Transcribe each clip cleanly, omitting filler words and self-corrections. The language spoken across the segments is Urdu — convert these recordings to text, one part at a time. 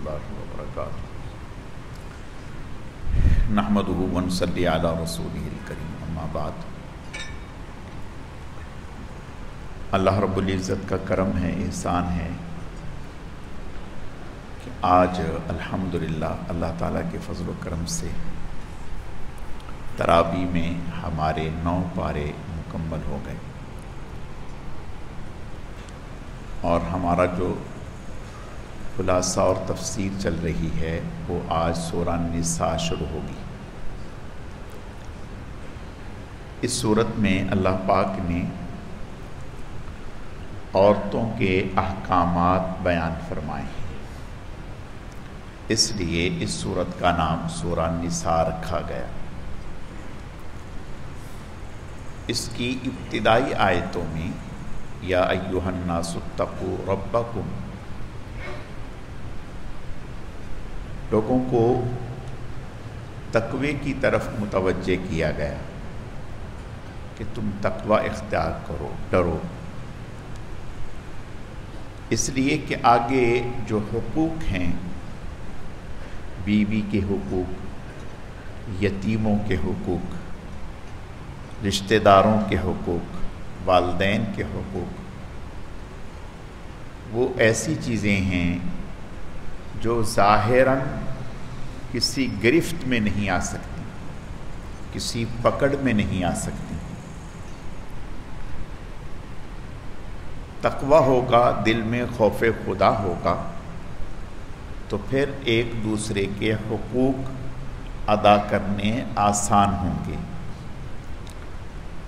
الله وبركاته نحمده ونصلي على رسوله الكريم اما بعد۔ اللہ رب العزت کا کرم ہے، احسان ہے کہ آج الحمدللہ اللہ تعالیٰ کے فضل و کرم سے تراویح میں ہمارے 9 پارے مکمل ہو گئے، اور ہمارا جو خلاصہ اور تفسیر چل رہی ہے وہ آج سورہ نساء شروع ہوگی۔ اس صورت میں اللہ پاک نے عورتوں کے احکامات بیان فرمائے ہیں، اس لیے اس صورت کا نام سورہ نساء رکھا گیا۔ اس کی ابتدائی آیتوں میں یا ایھا الناس اتقوا ربکم، لوگوں کو تقوی کی طرف متوجہ کیا گیا کہ تم تقوی اختیار کرو، ڈرو، اس لیے کہ آگے جو حقوق ہیں، بیوی کے حقوق، یتیموں کے حقوق، رشتہ داروں کے حقوق، والدین کے حقوق، وہ ایسی چیزیں ہیں جو ظاہراً کسی گرفت میں نہیں آ سکتی، کسی پکڑ میں نہیں آ سکتی۔ تقویٰ ہوگا، دل میں خوف خدا ہوگا، تو پھر ایک دوسرے کے حقوق ادا کرنے آسان ہوں گے،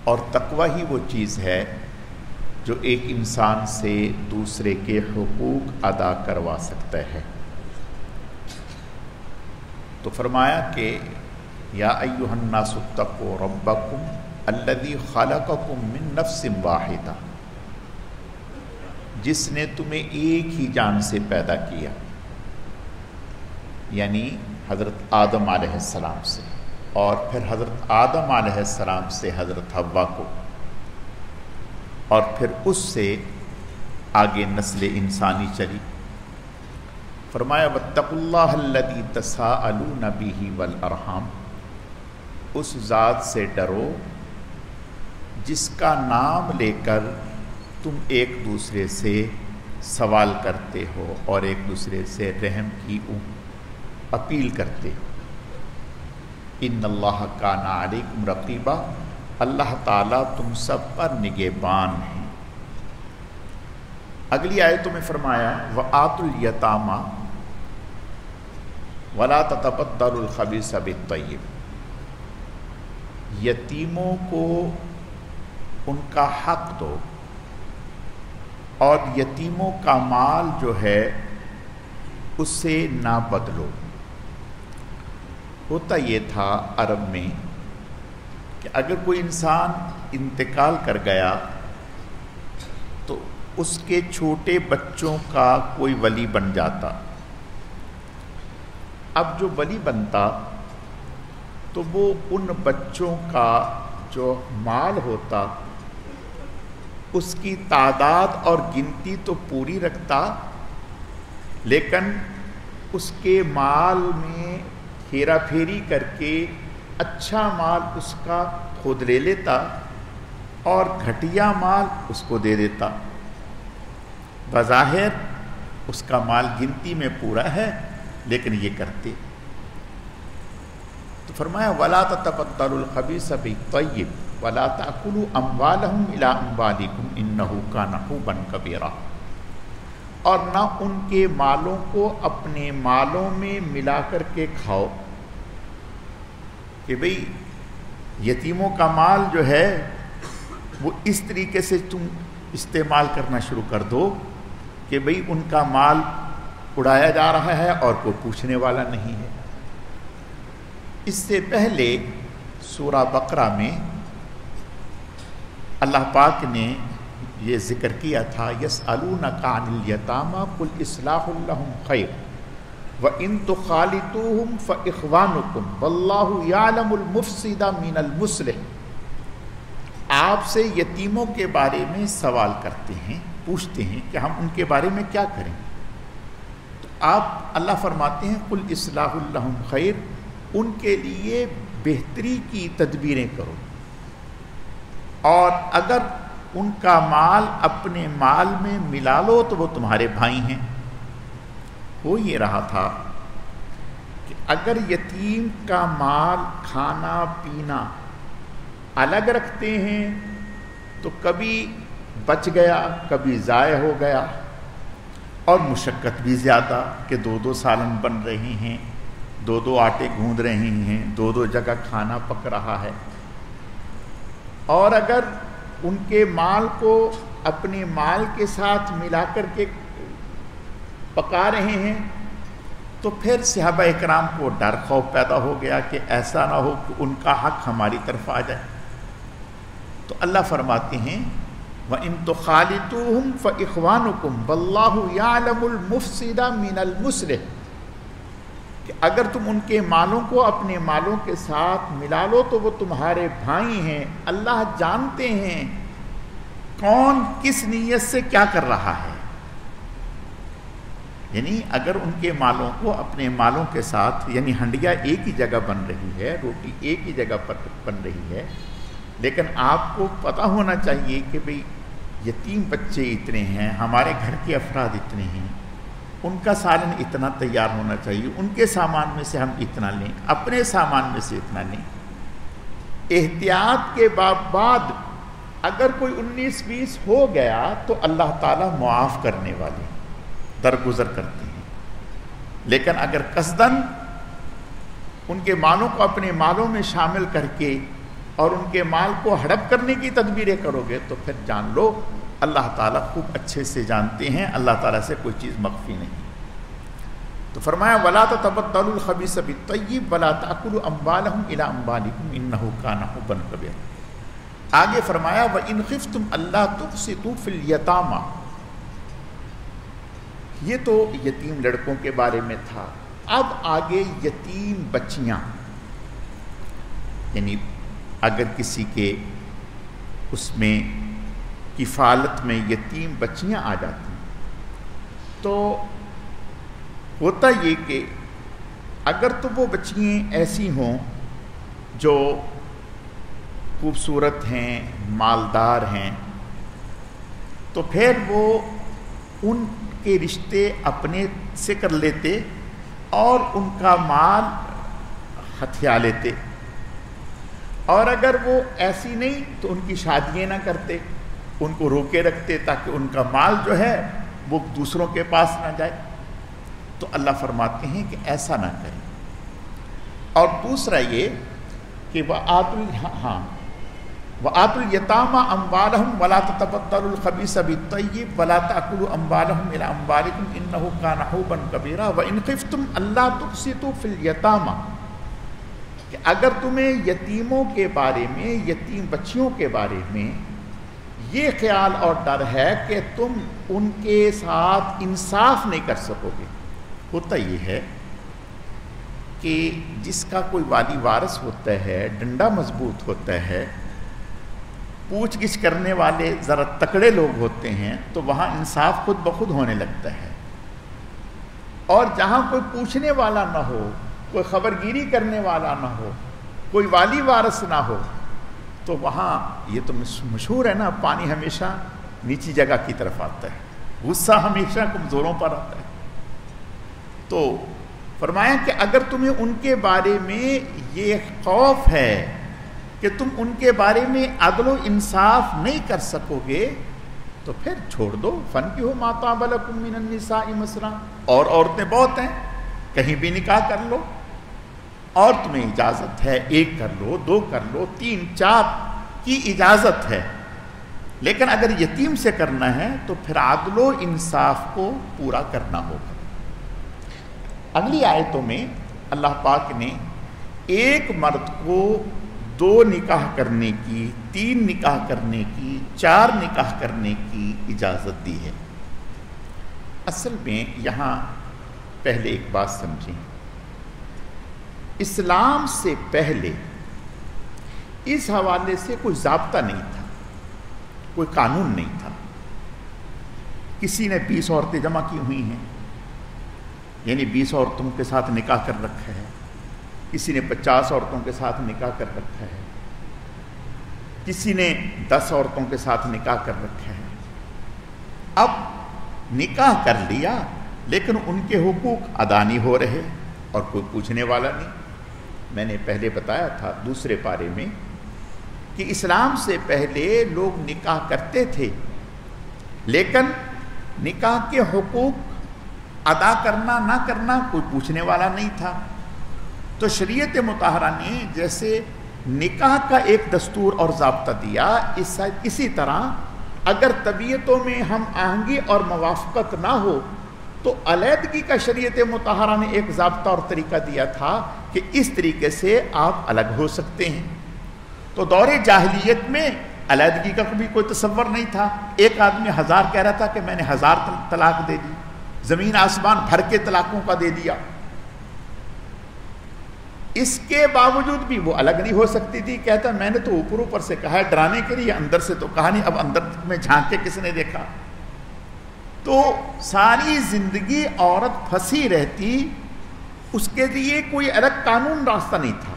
اور تقویٰ ہی وہ چیز ہے جو ایک انسان سے دوسرے کے حقوق ادا کروا سکتا ہے۔ تو فرمایا کہ یا ایھا الناس اتقوا ربکم الذی خلقکم من نفس واحدہ، جس نے تمہیں ایک ہی جان سے پیدا کیا، یعنی حضرت آدم علیہ السلام سے، اور پھر حضرت آدم علیہ السلام سے حضرت حوا کو، اور پھر اس سے آگے نسل انسانی چلی۔ فرمایا واتقوا اللہ الذی تساءلون بہ والارحام، اس ذات سے ڈرو جس کا نام لے کر تم ایک دوسرے سے سوال کرتے ہو اور ایک دوسرے سے رحم کی اپیل کرتے ہو۔ ان اللہ کان علیکم رقیبا، اللہ تعالیٰ تم سب پر نگہبان ہیں۔ اگلی آیتوں میں فرمایا وآتوا الیتامی ولا تتبدلوا الخبیث بالطیب، یتیموں کو ان کا حق دو، اور یتیموں کا مال جو ہے اس سے نہ بدلو۔ ہوتا یہ تھا عرب میں کہ اگر کوئی انسان انتقال کر گیا تو اس کے چھوٹے بچوں کا کوئی ولی بن جاتا۔ اب جو ولی بنتا تو وہ ان بچوں کا جو مال ہوتا اس کی تعداد اور گنتی تو پوری رکھتا، لیکن اس کے مال میں ہیرا پھیری کر کے اچھا مال اس کا خود لے لیتا اور گھٹیا مال اس کو دے دیتا۔ بظاہر اس کا مال گنتی میں پورا ہے، لیکن یہ کرتے۔ تو فرمایا وَلَا تَتَبَدَّلُوا الْخَبِيثَ بِالطَّيِّبِ وَلَا تَأْكُلُوا أَمْوَالَهُمْ إِلَىٰ أَمْوَالِكُمْ إِنَّهُ كَانَ حُوبًا كَبِيرًا، اور نہ ان کے مالوں کو اپنے مالوں میں ملا کر کے کھاؤ، کہ بھئی یتیموں کا مال جو ہے وہ اس طریقے سے تم استعمال کرنا شروع کر دو کہ بھئی ان کا مال اڑایا جا رہا ہے اور کوئی پوچھنے والا نہیں ہے۔ اس سے پہلے سورہ بقرہ میں اللہ پاک نے یہ ذکر کیا تھا یسألونک عن الیتامی قل اصلاح لہم خیر وَإِن تُخَالِطُوهُمْ فَإِخْوَانُكُمْ وَاللَّهُ يَعْلَمُ الْمُفْسِدَ مِنَ الْمُصْلِحِ، آپ سے یتیموں کے بارے میں سوال کرتے ہیں، پوچھتے ہیں کہ ہم ان کے بارے میں کیا کریں، تو آپ اللہ فرماتے ہیں قل اصلاح لہم خیر، ان کے لیے بہتری کی تدبیریں کرو، اور اگر ان کا مال اپنے مال میں ملا لو تو وہ تمہارے بھائی ہیں۔ ہو یہ رہا تھا کہ اگر یتیم کا مال کھانا پینا الگ رکھتے ہیں تو کبھی بچ گیا، کبھی ضائع ہو گیا، اور مشقت بھی زیادہ کہ 2 سالن بن رہے ہیں، 2 آٹے گوندھ رہے ہیں، 2 جگہ کھانا پک رہا ہے۔ اور اگر ان کے مال کو اپنے مال کے ساتھ ملا کر کے پکا رہے ہیں تو پھر صحابہ اکرام کو ڈر خوف پیدا ہو گیا کہ ایسا نہ ہو کہ ان کا حق ہماری طرف آ جائے۔ تو اللہ فرماتے ہیں وَإِن تُخَالِطُوهُمْ فَإِخْوَانُكُمْ وَاللَّهُ يَعْلَمُ الْمُفْسِدَ مِنَ الْمُصْلِحِ، کہ اگر تم ان کے مالوں کو اپنے مالوں کے ساتھ ملا لو تو وہ تمہارے بھائی ہیں، اللہ جانتے ہیں کون کس نیت سے کیا کر رہا ہے۔ یعنی اگر ان کے مالوں کو اپنے مالوں کے ساتھ، یعنی ہنڈیا ایک ہی جگہ بن رہی ہے، روٹی ایک ہی جگہ پر بن رہی ہے، لیکن آپ کو پتہ ہونا چاہیے کہ بھئی یتیم بچے اتنے ہیں، ہمارے گھر کے افراد اتنے ہیں، ان کا سالن اتنا تیار ہونا چاہیے، ان کے سامان میں سے ہم اتنا لیں، اپنے سامان میں سے اتنا لیں۔ احتیاط کے بعد اگر کوئی 19-20 ہو گیا تو اللہ تعالیٰ معاف کرنے والے درگزر کرتے ہیں، لیکن اگر قصداً ان کے مالوں کو اپنے مالوں میں شامل کر کے اور ان کے مال کو ہڑپ کرنے کی تدبیریں کرو گے تو پھر جان لو اللہ تعالیٰ خوب اچھے سے جانتے ہیں، اللہ تعالیٰ سے کوئی چیز مخفی نہیں۔ تو فرمایا وَلَا تَتَبَدَّلُوا الْخَبِيثَ بِالطَّيِّبِ وَلَا تَأْكُلُوا أَمْوَالَهُمْ إِلَىٰ أَمْوَالِكُمْ إِنَّهُ كَانَ حُبًّا كَبِيرًا۔ آگے فرمایا وَإِنْ خِفْتُمْ أَلَّا تُقْسِطُوا فِي الْيَتَامَىٰ، یہ تو یتیم لڑکوں کے بارے میں تھا۔ اب آگے یتیم بچیاں، یعنی اگر کسی کے اس میں کفالت میں یتیم بچیاں آ جاتی تو ہوتا یہ کہ اگر تو وہ بچیاں ایسی ہوں جو خوبصورت ہیں، مالدار ہیں، تو پھر وہ ان کے رشتے اپنے سے کر لیتے اور ان کا مال ہتھیا لیتے، اور اگر وہ ایسی نہیں تو ان کی شادیاں نہ کرتے، ان کو روکے رکھتے تاکہ ان کا مال جو ہے وہ دوسروں کے پاس نہ جائے۔ تو اللہ فرماتے ہیں کہ ایسا نہ کریں۔ اور دوسرا یہ کہ وَآتُوا الْيَتَامَىٰ أَمْوَالَهُمْ وَلَا تَتَبَدَّلُوا الْخَبِيثَ بِالطَّيِّبِ وَلَا تَأْكُلُوا أَمْوَالَهُمْ إِلَىٰ أَمْوَالِكُمْ إِنَّهُ كَانَ حُوبًا كَبِيرًا وَإِنْ خِفْتُمْ أَلَّا تُقْسِطُوا فِي الْيَتَامَىٰ، کہ اگر تمہیں یتیموں کے بارے میں، یتیم بچیوں کے بارے میں یہ خیال اور ڈر ہے کہ تم ان کے ساتھ انصاف نہیں کر سکو گے۔ ہوتا یہ ہے کہ جس کا کوئی والی وارث ہوتا ہے، ڈنڈا مضبوط ہوتا ہے، پوچھ گچھ کرنے والے ذرا تکڑے لوگ ہوتے ہیں، تو وہاں انصاف خود بخود ہونے لگتا ہے۔ اور جہاں کوئی پوچھنے والا نہ ہو، کوئی خبرگیری کرنے والا نہ ہو، کوئی والی وارث نہ ہو، تو وہاں یہ تو مشہور ہے نا، پانی ہمیشہ نیچی جگہ کی طرف آتا ہے، غصہ ہمیشہ کمزوروں پر آتا ہے۔ تو فرمایا کہ اگر تمہیں ان کے بارے میں یہ خوف ہے کہ تم ان کے بارے میں عدل و انصاف نہیں کر سکو گے تو پھر چھوڑ دو، فَانكِحُوا مَا طَابَ لَكُم مِّنَ النِّسَاءِ مَثْنًى، اور عورتیں بہت ہیں، کہیں بھی نکاح کر لو، اور تمہیں اجازت ہے 1 کر لو، 2 کر لو، 3 4 کی اجازت ہے، لیکن اگر یتیم سے کرنا ہے تو پھر عدل و انصاف کو پورا کرنا ہوگا۔ اگلی آیتوں میں اللہ پاک نے ایک مرد کو 2 نکاح کرنے کی، 3 نکاح کرنے کی، 4 نکاح کرنے کی اجازت دی ہے۔ اصل میں یہاں پہلے ایک بات سمجھیں، اسلام سے پہلے اس حوالے سے کوئی ضابطہ نہیں تھا، کوئی قانون نہیں تھا۔ کسی نے 20 عورتیں جمع کی ہوئی ہیں، یعنی 20 عورتوں کے ساتھ نکاح کر رکھا ہے، کسی نے 50 عورتوں کے ساتھ نکاح کر رکھا ہے، کسی نے 10 عورتوں کے ساتھ نکاح کر رکھا ہے۔ اب نکاح کر لیا لیکن ان کے حقوق ادا نہیں ہو رہے اور کوئی پوچھنے والا نہیں۔ میں نے پہلے بتایا تھا دوسرے پارے میں کہ اسلام سے پہلے لوگ نکاح کرتے تھے لیکن نکاح کے حقوق ادا کرنا نہ کرنا کوئی پوچھنے والا نہیں تھا۔ تو شریعت مطہرہ نے جیسے نکاح کا ایک دستور اور ضابطہ دیا، اسی طرح اگر طبیعتوں میں ہم آہنگی اور موافقت نہ ہو تو علیحدگی کا شریعت مطہرہ نے ایک ضابطہ اور طریقہ دیا تھا کہ اس طریقے سے آپ الگ ہو سکتے ہیں۔ تو دور جاہلیت میں علیحدگی کا بھی کوئی تصور نہیں تھا۔ ایک آدمی 1000 کہہ رہا تھا کہ میں نے 1000 طلاق دے دی، زمین آسمان بھر کے طلاقوں کا دے دیا۔ اس کے باوجود بھی وہ الگ نہیں ہو سکتی تھی، کہتا میں نے تو اوپر اوپر سے کہا ہے ڈرانے کے لیے، اندر سے تو کہا نہیں، اب اندر میں جھانک کے کس نے دیکھا۔ تو ساری زندگی عورت پھنسی رہتی، اس کے لیے کوئی الگ قانون راستہ نہیں تھا۔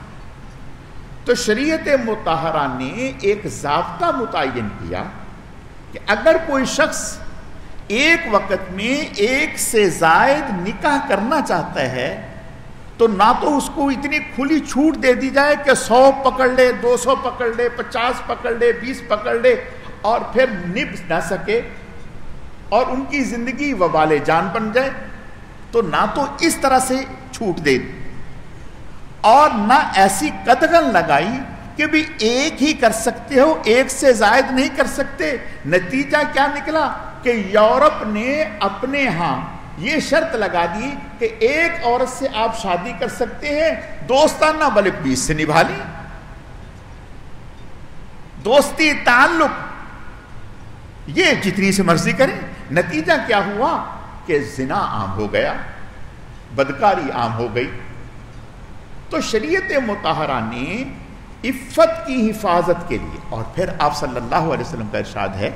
تو شریعت مطہرہ نے ایک ضابطہ متعین کیا کہ اگر کوئی شخص ایک وقت میں ایک سے زائد نکاح کرنا چاہتا ہے تو نہ تو اس کو اتنی کھلی چھوٹ دے دی جائے کہ 100 پکڑ لے، 200 پکڑ لے، 50 پکڑ لے، 20 پکڑ لے اور پھر نبھ نہ سکے اور ان کی زندگی وبال جان بن جائے، تو نہ تو اس طرح سے چھوٹ دے اور نہ ایسی قدغن لگائی کہ بھی ایک ہی کر سکتے ہو، ایک سے زائد نہیں کر سکتے۔ نتیجہ کیا نکلا کہ یورپ نے اپنے ہاں یہ شرط لگا دی کہ ایک عورت سے آپ شادی کر سکتے ہیں، دوستانہ بلکہ 20 سے نبھا لیں، دوستی تعلق یہ جتنی سے مرضی کریں۔ نتیجہ کیا ہوا کہ زنا عام ہو گیا، بدکاری عام ہو گئی۔ تو شریعت مطہرہ نے عفت کی حفاظت کے لیے، اور پھر آپ صلی اللہ علیہ وسلم کا ارشاد ہے،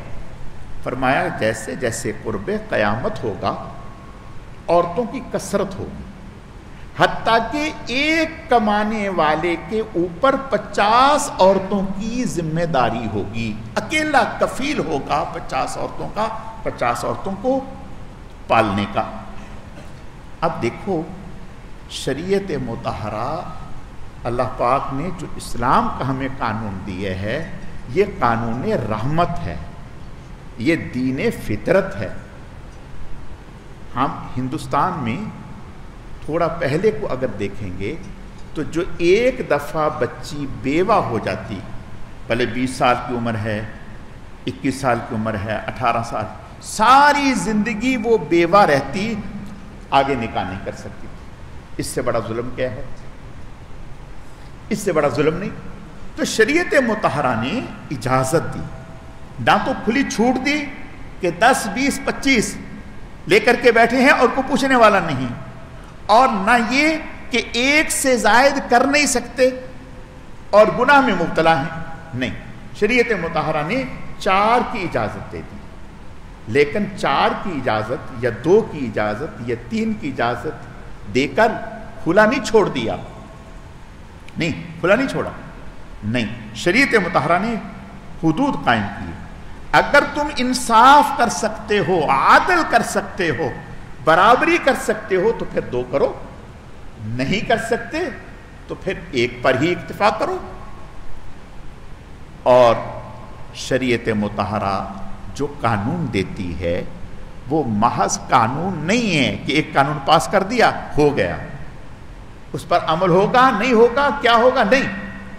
فرمایا جیسے جیسے قرب قیامت ہوگا عورتوں کی کثرت ہوگی، حتیٰ کہ ایک کمانے والے کے اوپر 50 عورتوں کی ذمہ داری ہوگی، اکیلا کفیل ہوگا 50 عورتوں کا، 50 عورتوں کو پالنے کا۔ اب دیکھو شریعت مطہرہ اللہ پاک نے جو اسلام کا ہمیں قانون دیا ہے، یہ قانون رحمت ہے، یہ دین فطرت ہے۔ ہم ہندوستان میں تھوڑا پہلے کو اگر دیکھیں گے تو جو ایک دفعہ بچی بیوہ ہو جاتی، پہلے 20 سال کی عمر ہے، 21 سال کی عمر ہے، 18 سال، ساری زندگی وہ بیوہ رہتی، آگے نکاح نہیں کر سکتی۔ اس سے بڑا ظلم کیا ہے؟ اس سے بڑا ظلم نہیں۔ تو شریعت مطہرہ نے اجازت دی، نہ تو کھلی چھوٹ دی کہ 10 20 25 لے کر کے بیٹھے ہیں اور کوئی پوچھنے والا نہیں، اور نہ یہ کہ ایک سے زائد کر نہیں سکتے اور گناہ میں مبتلا ہیں، نہیں۔ شریعت مطہرہ نے 4 کی اجازت دے دی، لیکن 4 کی اجازت یا 2 کی اجازت یا 3 کی اجازت دے کر کھلا نہیں چھوڑ دیا، نہیں کھلا نہیں چھوڑا، نہیں۔ شریعت مطہرہ نے حدود قائم کی، اگر تم انصاف کر سکتے ہو، عادل کر سکتے ہو، برابری کر سکتے ہو تو پھر 2 کرو، نہیں کر سکتے تو پھر 1 پر ہی اکتفا کرو۔ اور شریعت مطہرہ جو قانون دیتی ہے وہ محض قانون نہیں ہے کہ ایک قانون پاس کر دیا ہو گیا، اس پر عمل ہوگا نہیں ہوگا، کیا ہوگا نہیں۔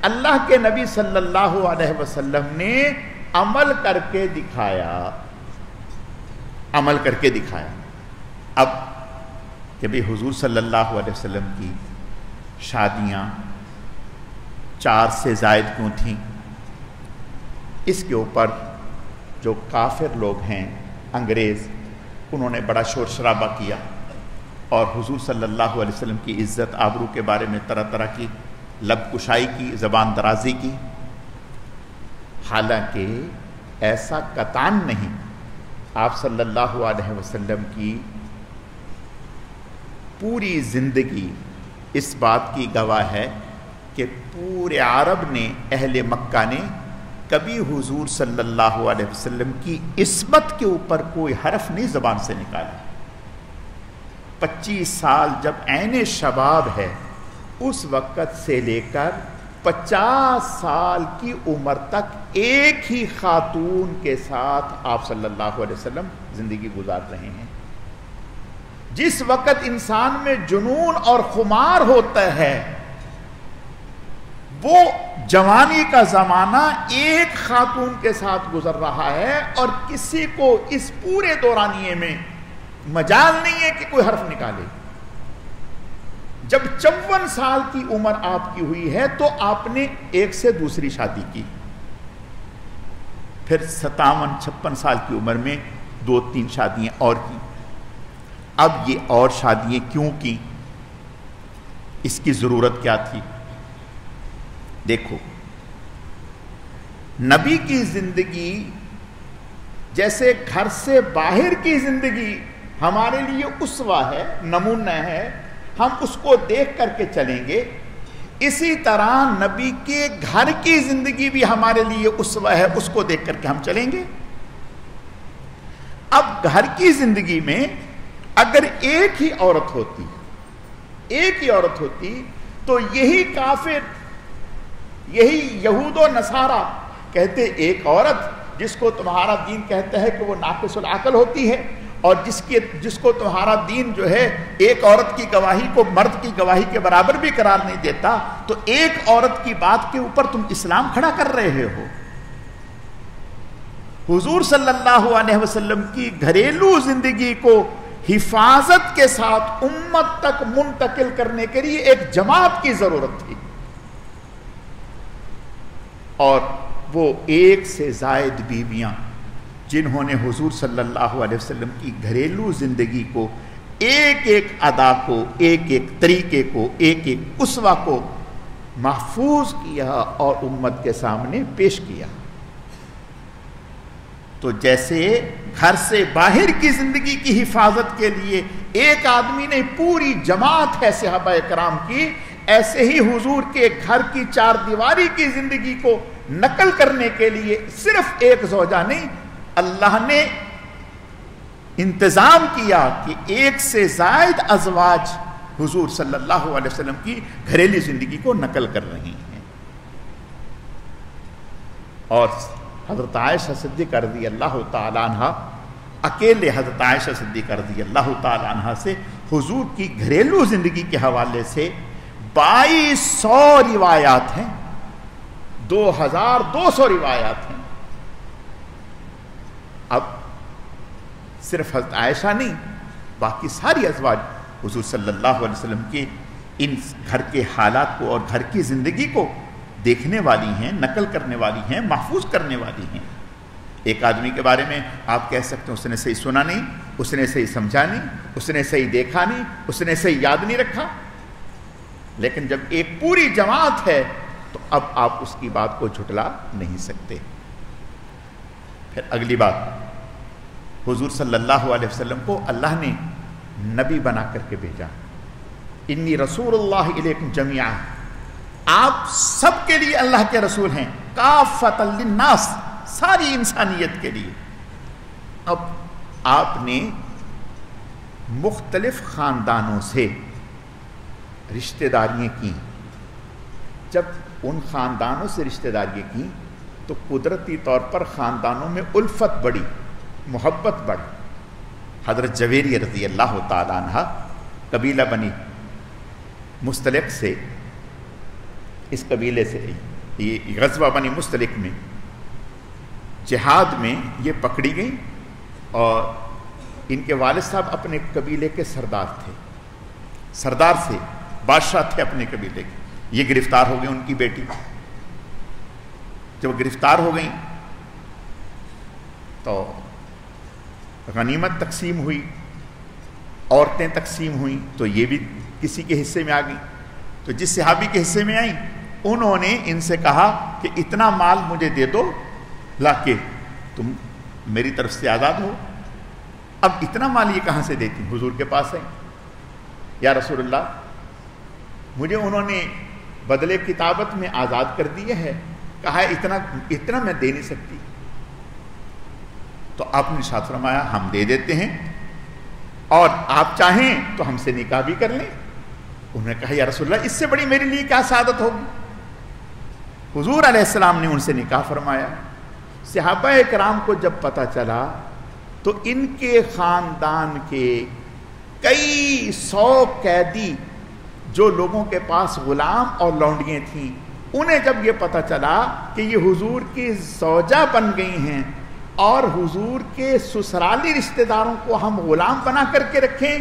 اللہ کے نبی صلی اللہ علیہ وسلم نے عمل کر کے دکھایا، عمل کر کے دکھایا۔ اب کہ بھی حضور صلی اللہ علیہ وسلم کی شادیاں 4 سے زائد کیوں تھیں، اس کے اوپر جو کافر لوگ ہیں انگریز، انہوں نے بڑا شور شرابہ کیا اور حضور صلی اللہ علیہ وسلم کی عزت آبرو کے بارے میں طرح طرح کی لب کشائی کی، زبان درازی کی۔ حالانکہ ایسا قطعاً نہیں، آپ صلی اللہ علیہ وسلم کی پوری زندگی اس بات کی گواہ ہے کہ پورے عرب نے، اہل مکہ نے کبھی حضور صلی اللہ علیہ وسلم کی عصمت کے اوپر کوئی حرف نہیں زبان سے نکالا۔ 25 سال جب عین شباب ہے، اس وقت سے لے کر 50 سال کی عمر تک ایک ہی خاتون کے ساتھ آپ صلی اللہ علیہ وسلم زندگی گزار رہے ہیں۔ جس وقت انسان میں جنون اور خمار ہوتا ہے، وہ جوانی کا زمانہ ایک خاتون کے ساتھ گزر رہا ہے، اور کسی کو اس پورے دورانیے میں مجال نہیں ہے کہ کوئی حرف نکالے۔ جب 54 سال کی عمر آپ کی ہوئی ہے تو آپ نے ایک سے دوسری شادی کی، پھر 57-56 سال کی عمر میں 2-3 شادیاں اور کی۔ اب یہ اور شادیاں کیوں کی؟ اس کی ضرورت کیا تھی؟ دیکھو، نبی کی زندگی جیسے گھر سے باہر کی زندگی ہمارے لیے اسوہ ہے، نمونہ ہے، ہم اس کو دیکھ کر کے چلیں گے، اسی طرح نبی کے گھر کی زندگی بھی ہمارے لیے اسوہ ہے، اس کو دیکھ کر کے ہم چلیں گے۔ اب گھر کی زندگی میں اگر ایک ہی عورت ہوتی تو یہی کافر، یہی یہود و نصارہ کہتے ایک عورت جس کو تمہارا دین کہتا ہے کہ وہ ناقص العقل ہوتی ہے، اور جس کو تمہارا دین جو ہے ایک عورت کی گواہی کو مرد کی گواہی کے برابر بھی قرار نہیں دیتا، تو ایک عورت کی بات کے اوپر تم اسلام کھڑا کر رہے ہو۔ حضور صلی اللہ علیہ وسلم کی گھریلو زندگی کو حفاظت کے ساتھ امت تک منتقل کرنے کے لیے ایک جماعت کی ضرورت تھی، اور وہ ایک سے زائد بیویاں جنہوں نے حضور صلی اللہ علیہ وسلم کی گھریلو زندگی کو، ایک ایک ادا کو، ایک ایک طریقے کو، ایک ایک اسوہ کو محفوظ کیا اور امت کے سامنے پیش کیا۔ تو جیسے گھر سے باہر کی زندگی کی حفاظت کے لیے ایک آدمی نے پوری جماعت ہے صحابہ کرام کی، ایسے ہی حضور کے گھر کی 4 دیواری کی زندگی کو نقل کرنے کے لیے صرف ایک زوجہ نہیں، اللہ نے انتظام کیا کہ ایک سے زائد ازواج حضور صلی اللہ علیہ وسلم کی گھریلو زندگی کو نقل کر رہی ہیں۔ اور حضرت عائشہ صدیقہ رضی اللہ تعالی عنہ، اکیلے حضرت عائشہ صدیقہ رضی اللہ تعالی عنہ سے حضور کی گھریلو زندگی کے حوالے سے 2200 روایات ہیں، 2200 روایات ہیں۔ اب صرف حضرت عائشہ نہیں، باقی ساری ازواج حضور صلی اللہ علیہ وسلم کے ان گھر کے حالات کو اور گھر کی زندگی کو دیکھنے والی ہیں، نقل کرنے والی ہیں، محفوظ کرنے والی ہیں۔ ایک آدمی کے بارے میں آپ کہہ سکتے ہیں اس نے صحیح سنا نہیں، اس نے صحیح سمجھا نہیں، اس نے صحیح دیکھا نہیں، اس نے صحیح یاد نہیں رکھا، لیکن جب ایک پوری جماعت ہے تو اب آپ اس کی بات کو جھٹلا نہیں سکتے۔ پھر اگلی بات، حضور صلی اللہ علیہ وسلم کو اللہ نے نبی بنا کر کے بھیجا۔ انی رسول اللہ علیکم جمیعا، آپ سب کے لیے اللہ کے رسول ہیں، کافۃ للناس، ساری انسانیت کے لیے۔ اب آپ نے مختلف خاندانوں سے رشتہ داریاں کی، جب ان خاندانوں سے رشتہ داریاں کی تو قدرتی طور پر خاندانوں میں الفت بڑھی، محبت بڑھی۔ حضرت جویریہ رضی اللہ تعالی عنہ قبیلہ بنی مستلق سے، اس قبیلے سے یہ غزوہ بنی مستلق میں جہاد میں یہ پکڑی گئی، اور ان کے والد صاحب اپنے قبیلے کے سردار تھے، سردار سے بادشاہ تھے اپنے قبیلے کے۔ یہ گرفتار ہو گئی ان کی بیٹی، جب گرفتار ہو گئیں تو غنیمت تقسیم ہوئی، عورتیں تقسیم ہوئیں، تو یہ بھی کسی کے حصے میں آ گئیں۔ تو جس صحابی کے حصے میں آئیں انہوں نے ان سے کہا کہ اتنا مال مجھے دے دو لا کے تم میری طرف سے آزاد ہو۔ اب اتنا مال یہ کہاں سے دیتی؟ حضور کے پاس آئیں، یا رسول اللہ مجھے انہوں نے بدلے کتابت میں آزاد کر دیے ہے، کہا ہے اتنا میں دے نہیں سکتی. تو آپ نے ارشاد فرمایا ہم دے دیتے ہیں اور آپ چاہیں تو ہم سے نکاح بھی کر لیں. انہوں نے کہا یا رسول اللہ اس سے بڑی میرے لیے کیا سعادت ہوگی. حضور علیہ السلام نے ان سے نکاح فرمایا. صحابہ کرام کو جب پتہ چلا تو ان کے خاندان کے کئی 100 قیدی جو لوگوں کے پاس غلام اور لونڈیاں تھیں، انہیں جب یہ پتہ چلا کہ یہ حضور کی زوجہ بن گئی ہیں اور حضور کے سسرالی رشتہ داروں کو ہم غلام بنا کر کے رکھیں،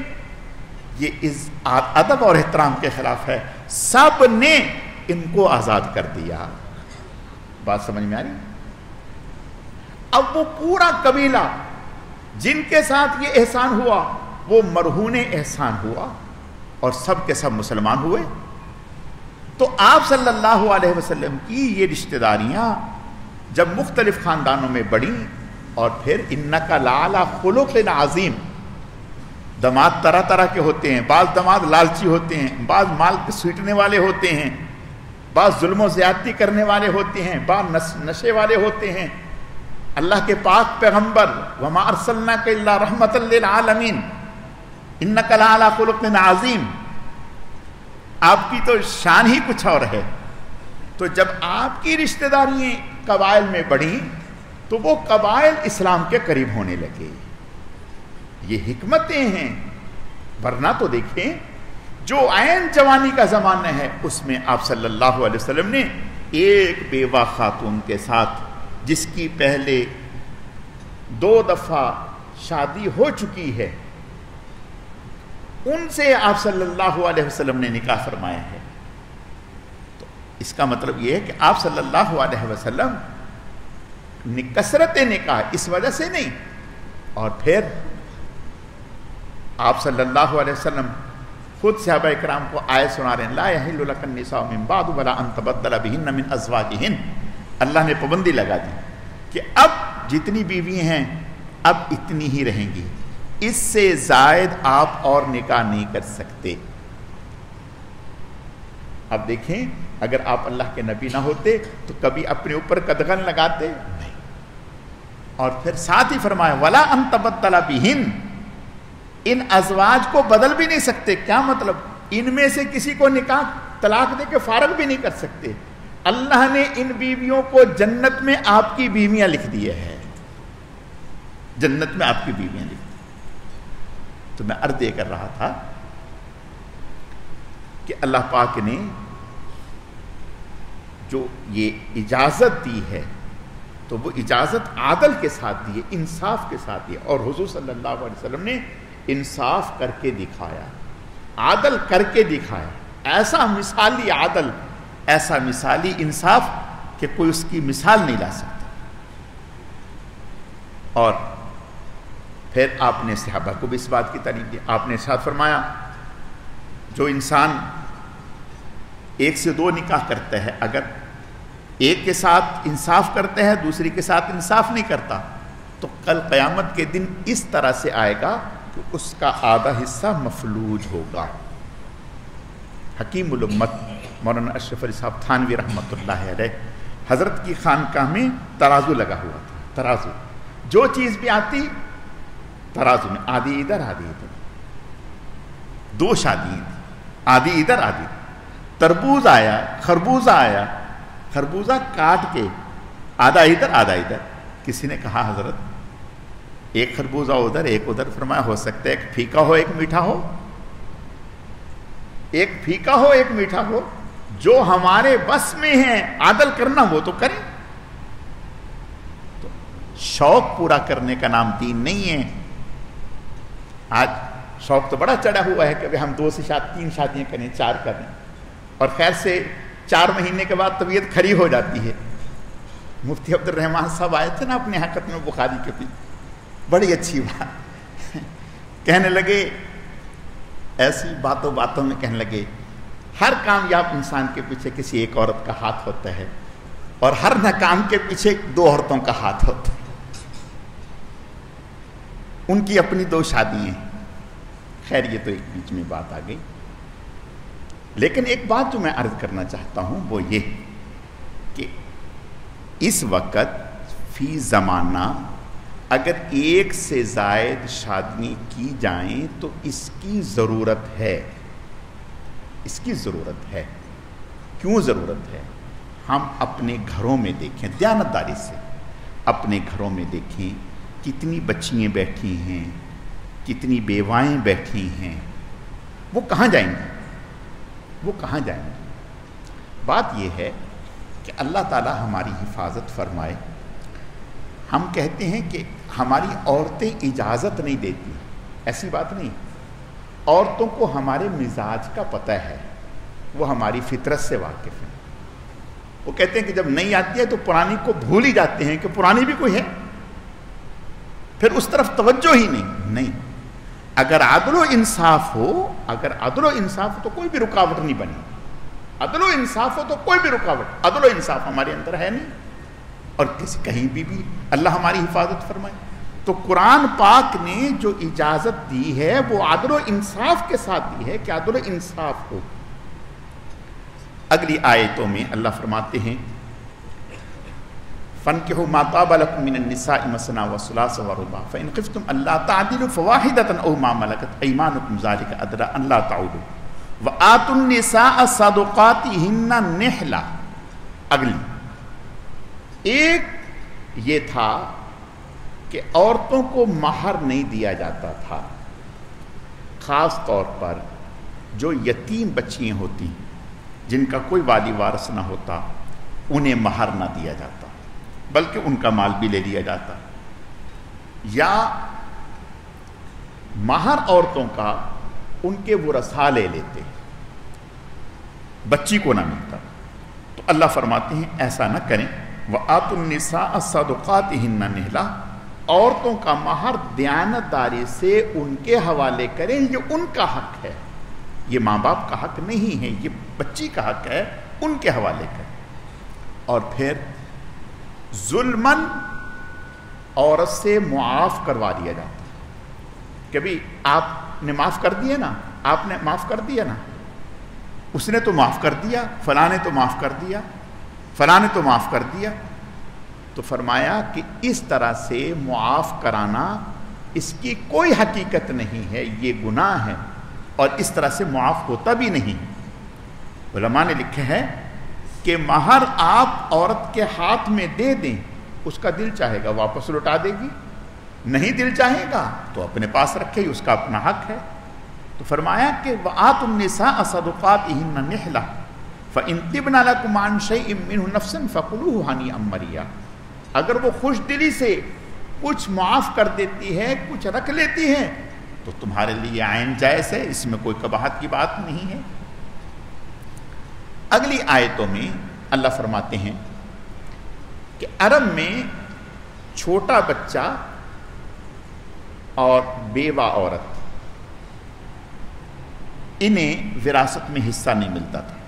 یہ اس ادب اور احترام کے خلاف ہے. سب نے ان کو آزاد کر دیا. بات سمجھ میں آ رہی؟ اب وہ پورا قبیلہ جن کے ساتھ یہ احسان ہوا وہ مرہون احسان ہوا اور سب کے سب مسلمان ہوئے. تو آپ صلی اللہ علیہ وسلم کی یہ رشتہ داریاں جب مختلف خاندانوں میں بڑھیں اور پھر انک لعلی خلق عظیم، داماد طرح طرح کے ہوتے ہیں، بعض داماد لالچی ہوتے ہیں، بعض مال سیٹنے والے ہوتے ہیں، بعض ظلم و زیادتی کرنے والے ہوتے ہیں، بعض نشے والے ہوتے ہیں. اللہ کے پاک پیغمبر وما ارسلناک الا رحمۃ للعالمین انک لعلی خلق عظیم، آپ کی تو شان ہی کچھ اور ہے. تو جب آپ کی رشتہ داریاں قبائل میں بڑھیں تو وہ قبائل اسلام کے قریب ہونے لگے. یہ حکمتیں ہیں. ورنہ تو دیکھیں جو عین جوانی کا زمانہ ہے اس میں آپ صلی اللہ علیہ وسلم نے ایک بیوہ خاتون کے ساتھ جس کی پہلے 2 دفعہ شادی ہو چکی ہے ان سے آپ صلی اللہ علیہ وسلم نے نکاح فرمایا ہے. تو اس کا مطلب یہ ہے کہ آپ صلی اللہ علیہ وسلم کثرت نکاح اس وجہ سے نہیں. اور پھر آپ صلی اللہ علیہ وسلم خود صحابہ کرام کو آیت سنا رہے ہیں لا یحل لک النساء من بعد ولا ان تبدل بهن من ازواجهن. اللہ نے پابندی لگا دی کہ اب جتنی بیوی ہیں اب اتنی ہی رہیں گی، اس سے زائد آپ اور نکاح نہیں کر سکتے. اب دیکھیں اگر آپ اللہ کے نبی نہ ہوتے تو کبھی اپنے اوپر قدغن لگاتے نہیں. اور پھر ساتھ ہی فرمایا ولا ان تبدل بہن، ان ازواج کو بدل بھی نہیں سکتے. کیا مطلب؟ ان میں سے کسی کو نکاح طلاق دے کے فارغ بھی نہیں کر سکتے. اللہ نے ان بیویوں کو جنت میں آپ کی بیویاں لکھ دیے ہیں، جنت میں آپ کی بیویاں لکھ دی. تو میں عرض یہ کر رہا تھا کہ اللہ پاک نے جو یہ اجازت دی ہے تو وہ اجازت عادل کے ساتھ دی ہے، انصاف کے ساتھ دی ہے. اور حضور صلی اللہ علیہ وسلم نے انصاف کر کے دکھایا، عادل کر کے دکھایا. ایسا مثالی عادل، ایسا مثالی انصاف کہ کوئی اس کی مثال نہیں لا سکتا. اور پھر آپ نے صحابہ کو بھی اس بات کی تعریف دی. آپ نے ارشاد فرمایا جو انسان 1 سے 2 نکاح کرتا ہے، اگر ایک کے ساتھ انصاف کرتا ہے دوسری کے ساتھ انصاف نہیں کرتا تو کل قیامت کے دن اس طرح سے آئے گا کہ اس کا آدھا حصہ مفلوج ہوگا. حکیم الامت مولانا اشرف علی صاحب تھانوی رحمۃ اللہ علیہ، حضرت کی خانقاہ میں ترازو لگا ہوا تھا. ترازو جو چیز بھی آتی ترازو میں، آدھی ادھر آدھی ادھر. 2 شادی تھی، آدھی ادھر آدھی. تربوز آیا، خربوزہ آیا، خربوزہ کاٹ کے آدھا ادھر آدھا ادھر. کسی نے کہا حضرت ایک خربوزہ ادھر ایک ادھر. فرمایا ہو سکتا ہے ایک پھیکا ہو ایک میٹھا ہو، ایک پھیکا ہو ایک میٹھا ہو. جو ہمارے بس میں ہیں عادل کرنا وہ تو کریں. تو شوق پورا کرنے کا نام دین نہیں ہے. آج شوق تو بڑا چڑھا ہوا ہے کہ ہم 2 سے 3 شادیاں کریں، 4 کریں، اور خیر سے 4 مہینے کے بعد طبیعت کھری ہو جاتی ہے. مفتی عبد الرحمان صاحب آئے تھے نا اپنے حقت میں بخاری کے بھی، بڑی اچھی بات کہنے لگے. ایسی باتوں میں کہنے لگے ہر کامیاب انسان کے پیچھے کسی ایک عورت کا ہاتھ ہوتا ہے اور ہر ناکام کے پیچھے 2 عورتوں کا ہاتھ ہوتا ہے. ان کی اپنی 2 شادیاں ہیں. خیر یہ تو ایک بیچ میں بات آ گئی، لیکن ایک بات جو میں عرض کرنا چاہتا ہوں وہ یہ کہ اس وقت فی زمانہ اگر ایک سے زائد شادی کی جائیں تو اس کی ضرورت ہے، اس کی ضرورت ہے۔ کیوں ضرورت ہے؟ ہم اپنے گھروں میں دیکھیں، دیانتداری سے اپنے گھروں میں دیکھیں کتنی بچیاں بیٹھی ہیں، کتنی بیوائیں بیٹھی ہیں، وہ کہاں جائیں گی؟ وہ کہاں جائیں گی؟ بات یہ ہے کہ اللہ تعالی ہماری حفاظت فرمائے۔ ہم کہتے ہیں کہ ہماری عورتیں اجازت نہیں دیتی، ایسی بات نہیں، عورتوں کو ہمارے مزاج کا پتہ ہے، وہ ہماری فطرت سے واقف ہیں۔ وہ کہتے ہیں کہ جب نہیں آتی ہے تو پرانی کو بھول ہی جاتے ہیں کہ پرانی بھی کوئی ہے، پھر اس طرف توجہ ہی نہیں۔ اگر عدل و انصاف ہو، اگر عدل و انصاف ہو تو کوئی بھی رکاوٹ نہیں بنی، عدل و انصاف ہو تو کوئی بھی رکاوٹ، عدل و انصاف ہمارے اندر ہے نہیں، اور کہیں بھی اللہ ہماری حفاظت فرمائے۔ تو قرآن پاک نے جو اجازت دی ہے وہ عدل و انصاف کے ساتھ دی ہے کہ عدل و انصاف ہو۔ اگلی آیتوں میں اللہ فرماتے ہیں فَانْكِحُوا مَا طَابَ لَكُم مِّنَ النِّسَاءِ مَثْنَىٰ وَثُلَاثَ وَرُبَاعَ فَإِنْ خِفْتُمْ أَلَّا تَعْدِلُوا فَوَاحِدَةً أَوْ مَا مَلَكَتْ أَيْمَانُكُمْ ذَٰلِكَ أَدْنَىٰ أَن لَّا تَعُولُوا وَآتُوا النِّسَاءَ صَدُقَاتِهِنَّ نِحْلَةً۔ اگلی ایک یہ تھا کہ عورتوں کو مہر نہیں دیا جاتا تھا، خاص طور پر جو یتیم بچیاں ہوتی جن کا کوئی والی وارث نہ ہوتا انہیں مہر نہ دیا جاتا، بلکہ ان کا مال بھی لے لیا جاتا، یا مہر عورتوں کا ان کے ورثاء لے لیتے، بچی کو نہ ملتا۔ تو اللہ فرماتے ہیں ایسا نہ کریں، وَآتُوا النِّسَاءَ صَدُقَاتِهِنَّ نِحْلَةً، عورتوں کا مہر دیانتداری سے ان کے حوالے کریں، یہ ان کا حق ہے، یہ ماں باپ کا حق نہیں ہے، یہ بچی کا حق ہے، ان کے حوالے کریں۔ اور پھر ظلماً عورت سے معاف کروا دیا جاتا ہے، کبھی آپ نے معاف کر دیا نا، آپ نے معاف کر دیا نا، اس نے تو معاف کر دیا، فلاں نے تو معاف کر دیا، فلاں نے تو معاف کر دیا، تو فرمایا کہ اس طرح سے معاف کرانا اس کی کوئی حقیقت نہیں ہے، یہ گناہ ہے، اور اس طرح سے معاف ہوتا بھی نہیں۔ علماء نے لکھے ہے کہ مہر آپ عورت کے ہاتھ میں دے دیں، اس کا دل چاہے گا واپس لوٹا دے گی، نہیں دل چاہے گا تو اپنے پاس رکھے گی، اس کا اپنا حق ہے۔ تو فرمایا کہ وَآتُوا النِّسَاءَ صَدُقَاتِهِنَّ نِحْلَةً فَإِن طِبْنَ لَكُمْ عَن شَيْءٍ مِّنْهُ نَفْسًا فَكُلُوهُ هَنِيئًا مَرِيئًا، اگر وہ خوش دلی سے کچھ معاف کر دیتی ہے، کچھ رکھ لیتی ہے، تو تمہارے لیے عین جائز ہے، اس میں کوئی قباحت کی بات نہیں ہے۔ اگلی آیتوں میں اللہ فرماتے ہیں کہ عرب میں چھوٹا بچہ اور بیوہ عورت انہیں وراثت میں حصہ نہیں ملتا تھا،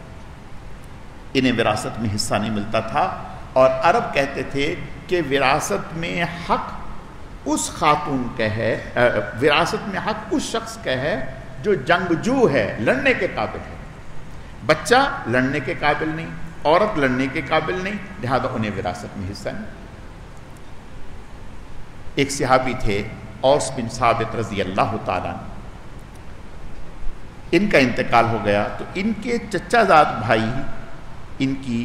انہیں وراثت میں حصہ نہیں ملتا تھا، اور عرب کہتے تھے کہ وراثت میں حق اس خاتون کا ہے، وراثت میں حق اس شخص کا ہے جو جنگجو ہے، لڑنے کے قابل ہے۔ بچہ لڑنے کے قابل نہیں، عورت لڑنے کے قابل نہیں، لہذا انہیں وراثت میں حصہ نہیں۔ ایک صحابی تھے اوس بن ثابت رضی اللہ تعالیٰ، ان کا انتقال ہو گیا تو ان کے چچا زاد بھائی، ان کی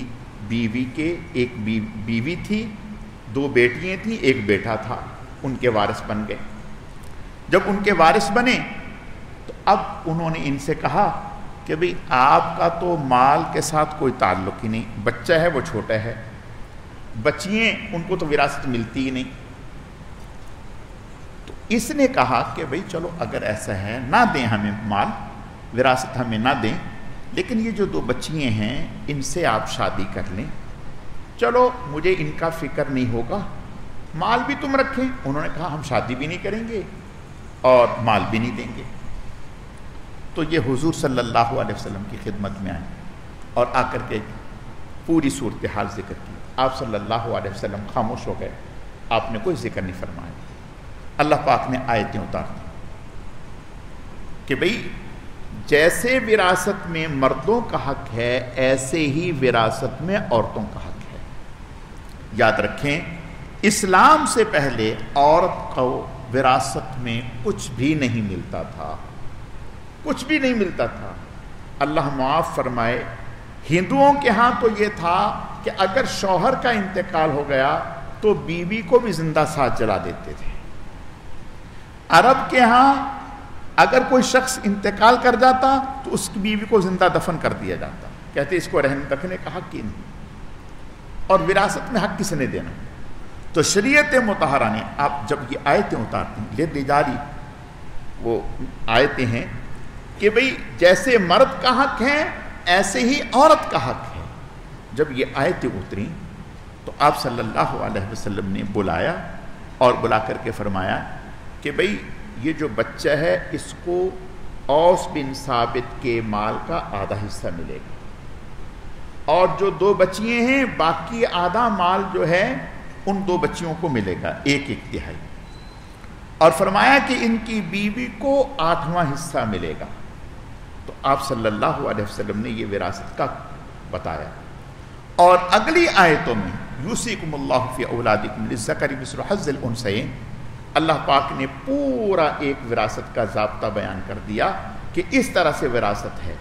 بیوی کے ایک بیوی تھی، دو بیٹیاں تھیں، ایک بیٹا تھا، ان کے وارث بن گئے۔ جب ان کے وارث بنے تو اب انہوں نے ان سے کہا کہ بھئی آپ کا تو مال کے ساتھ کوئی تعلق ہی نہیں، بچہ ہے وہ چھوٹا ہے، بچیاں ان کو تو وراثت ملتی ہی نہیں۔ تو اس نے کہا کہ بھئی چلو اگر ایسا ہے نہ دیں ہمیں مال، وراثت ہمیں نہ دیں، لیکن یہ جو دو بچیاں ہیں ان سے آپ شادی کر لیں، چلو مجھے ان کا فکر نہیں ہوگا، مال بھی تم رکھیں۔ انہوں نے کہا ہم شادی بھی نہیں کریں گے اور مال بھی نہیں دیں گے۔ تو یہ حضور صلی اللہ علیہ وسلم کی خدمت میں آئے اور آ کر کے پوری صورتحال ذکر کی۔ آپ صلی اللہ علیہ وسلم خاموش ہو گئے، آپ نے کوئی ذکر نہیں فرمایا۔ اللہ پاک نے آیتیں اتار دی، کہ بھئی جیسے وراثت میں مردوں کا حق ہے ایسے ہی وراثت میں عورتوں کا حق ہے. یاد رکھیں اسلام سے پہلے عورت کو وراثت میں کچھ بھی نہیں ملتا تھا، کچھ بھی نہیں ملتا تھا. اللہ معاف فرمائے، ہندوؤں کے ہاں تو یہ تھا کہ اگر شوہر کا انتقال ہو گیا تو بیوی کو بھی زندہ ساتھ جلا دیتے تھے. عرب کے ہاں اگر کوئی شخص انتقال کر جاتا تو اس کی بیوی کو زندہ دفن کر دیا جاتا. کہتے اس کو رکھنے کا حق ہی نہیں، اور وراثت میں حق کس نے دینا. تو شریعت مطہرہ نے آپ جب یہ آیتیں اتارتی ہیں للرجال، وہ آیتیں ہیں کہ بھئی جیسے مرد کا حق ہے ایسے ہی عورت کا حق ہے. جب یہ آیتیں اتریں تو آپ صلی اللہ علیہ وسلم نے بلایا اور بلا کر کے فرمایا کہ بھئی یہ جو بچہ ہے اس کو اوس بن ثابت کے مال کا آدھا حصہ ملے گا، اور جو 2 بچیاں ہیں باقی آدھا مال جو ہے ان 2 بچیوں کو ملے گا 1/3. اور فرمایا کہ ان کی بیوی کو 8واں حصہ ملے گا. تو آپ صلی اللہ علیہ وسلم نے یہ وراثت کا بتایا. اور اگلی آیتوں میں یوصیکم اللہ فی اولادکم للذکر مثل حظ الانثیین، اللہ پاک نے پورا ایک وراثت کا ضابطہ بیان کر دیا کہ اس طرح سے وراثت ہے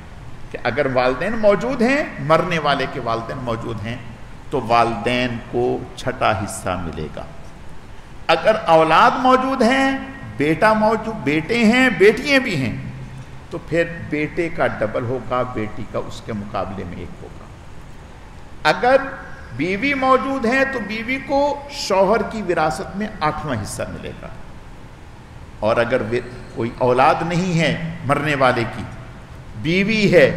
کہ اگر والدین موجود ہیں، مرنے والے کے والدین موجود ہیں تو والدین کو 6واں حصہ ملے گا. اگر اولاد موجود ہیں، بیٹا موجود، بیٹے ہیں، بیٹیاں بھی ہیں، تو پھر بیٹے کا ڈبل ہوگا، بیٹی کا اس کے مقابلے میں 1 ہوگا. اگر بیوی موجود ہے تو بیوی کو شوہر کی وراثت میں 8واں حصہ ملے گا. اور اگر کوئی اولاد نہیں ہے مرنے والے کی، بیوی ہے،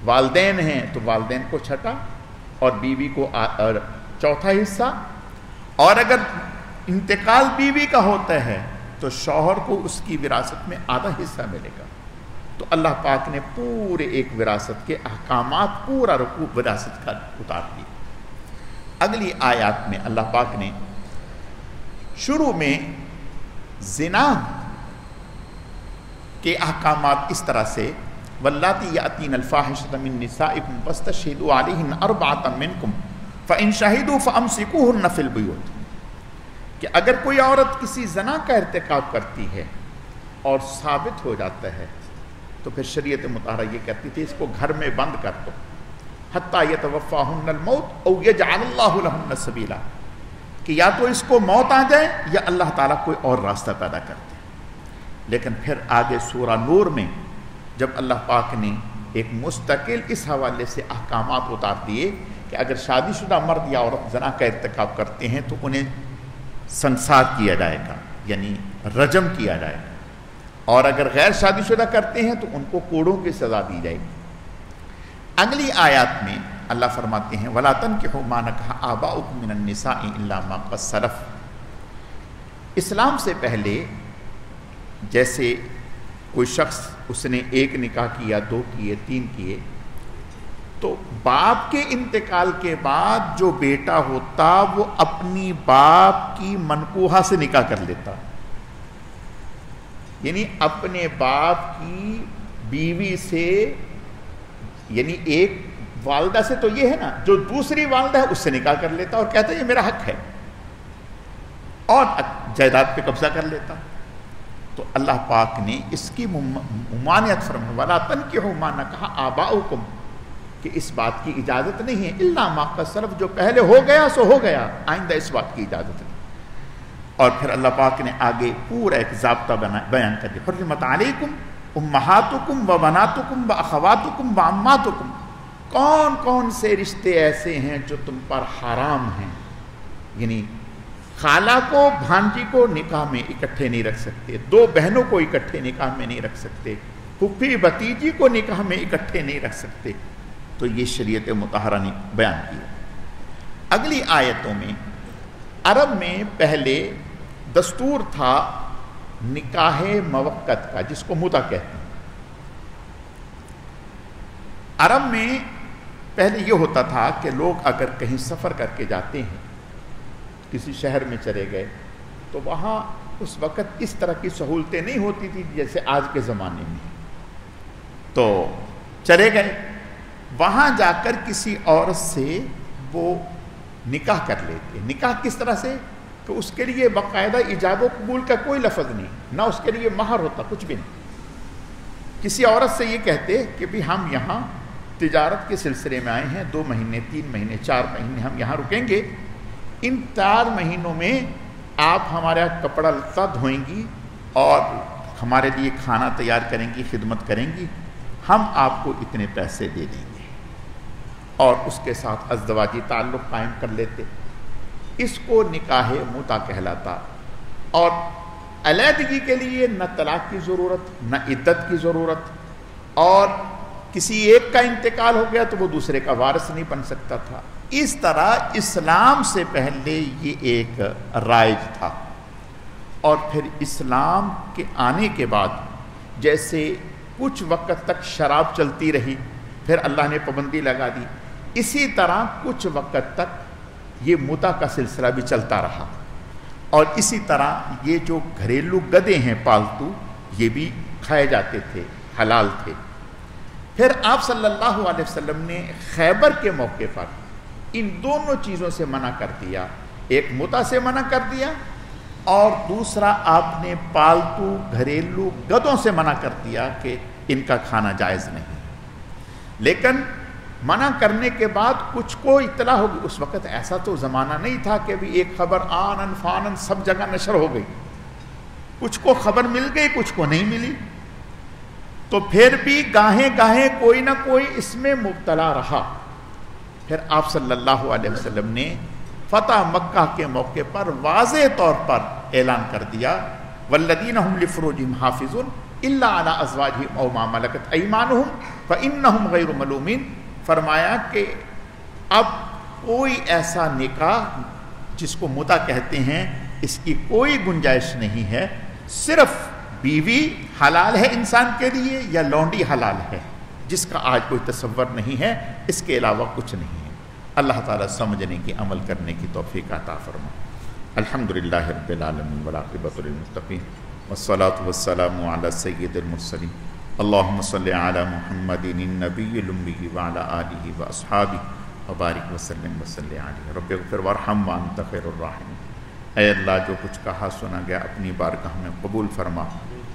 والدین ہیں، تو والدین کو 6واں اور بیوی کو 4واں حصہ. اور اگر انتقال بیوی کا ہوتا ہے تو شوہر کو اس کی وراثت میں آدھا حصہ ملے گا. تو اللہ پاک نے پورے ایک وراثت کے احکامات، پورا رکوع وراثت کا اتار دیا. اگلی آیات میں اللہ پاک نے شروع میں زنا کے احکامات اس طرح سے واللاتی یاتین الفاحشۃ من نسائکم فاستشہدوا علیہن 4 منکم فإن شہدوا فامسکوہن فی البیوت، کہ اگر کوئی عورت کسی زنا کا ارتکاب کرتی ہے اور ثابت ہو جاتا ہے تو پھر شریعت مطہرہ یہ کہتی تھی اس کو گھر میں بند کر دو حتیٰ یتوفاہن الموت او یجعل اللہ لہن سبیلا، کہ یا تو اس کو موت آ جائے یا اللہ تعالیٰ کوئی اور راستہ پیدا کرتے. لیکن پھر آگے سورہ نور میں جب اللہ پاک نے ایک مستقل اس حوالے سے احکامات اتار دیے کہ اگر شادی شدہ مرد یا عورت زنا کا ارتکاب کرتے ہیں تو انہیں سنسار کیا جائے گا، یعنی رجم کیا جائے گا، اور اگر غیر شادی شدہ کرتے ہیں تو ان کو کوڑوں کی سزا دی جائے گی. اگلی آیات میں اللہ فرماتے ہیں وَلَا تَنْكِحُوا مَا نَكَحَ آبَاؤُكُم مِّنَ النِّسَاءِ إِلَّا مَا قَدْ سَلَفَ. اسلام سے پہلے جیسے کوئی شخص اس نے 1 نکاح کیا، 2 کیے، 3 کیے، تو باپ کے انتقال کے بعد جو بیٹا ہوتا وہ اپنی باپ کی منکوحہ سے نکاح کر لیتا، یعنی اپنے باپ کی بیوی سے، یعنی ایک والدہ سے تو یہ ہے نا، جو دوسری والدہ ہے اس سے نکاح کر لیتا اور کہتا ہے یہ میرا حق ہے، اور جائیداد پہ قبضہ کر لیتا. تو اللہ پاک نے اس کی ممانعت فرمائی وَلَا تَنْكِحُوا مَا نَكَحَ آبَاؤُكُم، کہ اس بات کی اجازت نہیں ہے الا ما قد سلف، جو پہلے ہو گیا سو ہو گیا، آئندہ اس بات کی اجازت نہیں. اور پھر اللہ پاک نے آگے پورا ایک ضابطہ بیان کر دیا حرمت علیکم امہاتکم و بناتکم و اخواتکم و عماتکم، کون کون سے رشتے ایسے ہیں جو تم پر حرام ہیں، یعنی خالہ کو بھانجی کو نکاح میں اکٹھے نہیں رکھ سکتے، 2 بہنوں کو اکٹھے نکاح میں نہیں رکھ سکتے، پھپھی بھتیجی کو نکاح میں اکٹھے نہیں رکھ سکتے. تو یہ شریعت مطہرہ نے بیان کیا. اگلی آیتوں میں عرب میں پہلے دستور تھا نکاح موقت کا، جس کو متع کہتے ہیں. عرب میں پہلے یہ ہوتا تھا کہ لوگ اگر کہیں سفر کر کے جاتے ہیں، کسی شہر میں چلے گئے، تو وہاں اس وقت اس طرح کی سہولتیں نہیں ہوتی تھی جیسے آج کے زمانے میں. تو چلے گئے وہاں جا کر کسی عورت سے وہ نکاح کر لیتے. نکاح کس طرح سے کہ اس کے لیے باقاعدہ ایجاب و قبول کا کوئی لفظ نہیں, نہ اس کے لیے مہر ہوتا, کچھ بھی نہیں. کسی عورت سے یہ کہتے کہ بھی ہم یہاں تجارت کے سلسلے میں آئے ہیں, 2 مہینے 3 مہینے 4 مہینے ہم یہاں رکیں گے, ان 4 مہینوں میں آپ ہمارا کپڑا لتا دھوئیں گی اور ہمارے لیے کھانا تیار کریں گی, خدمت کریں گی, ہم آپ کو اتنے پیسے دے دیں گے, اور اس کے ساتھ ازدواجی تعلق قائم کر لیتے. اس کو نکاح متع کہلاتا. اور علیحدگی کے لیے نہ طلاق کی ضرورت, نہ عدت کی ضرورت, اور کسی ایک کا انتقال ہو گیا تو وہ دوسرے کا وارث نہیں بن سکتا تھا. اس طرح اسلام سے پہلے یہ ایک رائج تھا. اور پھر اسلام کے آنے کے بعد جیسے کچھ وقت تک شراب چلتی رہی, پھر اللہ نے پابندی لگا دی, اسی طرح کچھ وقت تک یہ متع کا سلسلہ بھی چلتا رہا. اور اسی طرح یہ جو گھریلو گدے ہیں پالتو, یہ بھی کھائے جاتے تھے, حلال تھے. پھر آپ صلی اللہ علیہ وسلم نے خیبر کے موقع پر ان دونوں چیزوں سے منع کر دیا. ایک متع سے منع کر دیا, اور دوسرا آپ نے پالتو گھریلو گدوں سے منع کر دیا کہ ان کا کھانا جائز نہیں. لیکن منع کرنے کے بعد کچھ کو اطلاع ہوگی. اس وقت ایسا تو زمانہ نہیں تھا کہ بھی ایک خبر آنن فانن سب جگہ نشر ہو گئی. کچھ کو خبر مل گئی, کچھ کو نہیں ملی. تو پھر بھی گاہیں گاہیں کوئی نہ کوئی اس میں مبتلا رہا. پھر آپ صلی اللہ علیہ وسلم نے فتح مکہ کے موقع پر واضح طور پر اعلان کر دیا, والذین هم لفروجہم حافظون الا علی ازواجہم او ما ملکت ایمانہم فانہم غیر ملومین. فرمایا کہ اب کوئی ایسا نکاح جس کو متع کہتے ہیں اس کی کوئی گنجائش نہیں ہے. صرف بیوی حلال ہے انسان کے لیے یا لونڈی حلال ہے, جس کا آج کوئی تصور نہیں ہے, اس کے علاوہ کچھ نہیں ہے. اللہ تعالیٰ سمجھنے کی عمل کرنے کی توفیق عطا فرما. الحمدللہ رب العالمین والعاقبۃ للمتقین والصلاة والسلام علی سید المرسلین. اللہم صلی علی محمد النبی الامی وعلی آلہ واصحابہ وبارک وسلم وصلی علیہ. رب اغفر وارحم وانت خیر الراحمین. اے اللہ, جو کچھ کہا سنا گیا اپنی بارگاہ میں قبول فرما,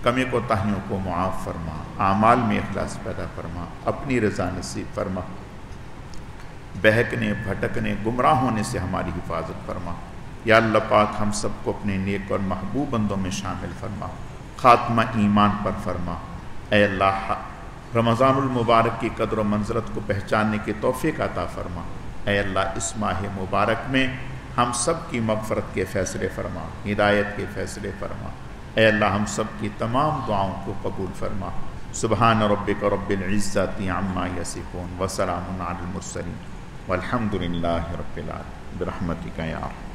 کمی کوتاہیوں کو معاف فرما, اعمال میں اخلاص پیدا فرما, اپنی رضا نصیب فرما, بہکنے بھٹکنے گمراہ ہونے سے ہماری حفاظت فرما. یا اللہ پاک, ہم سب کو اپنے نیک اور محبوب بندوں میں شامل فرما, خاتمہ ایمان پر فرما. اے اللہ, رمضان المبارک کی قدر و منزلت کو پہچاننے کی توفیق عطا فرما. اے اللہ, اس ماہ مبارک میں ہم سب کی مغفرت کے فیصلے فرما, ہدایت کے فیصلے فرما. اے اللہ, ہم سب کی تمام دعاؤں کو قبول فرما. سبحان ربک رب العزت عما یصفون وسلام علی المرسلین والحمد للہ رب العالمین برحمتک یا ارحم.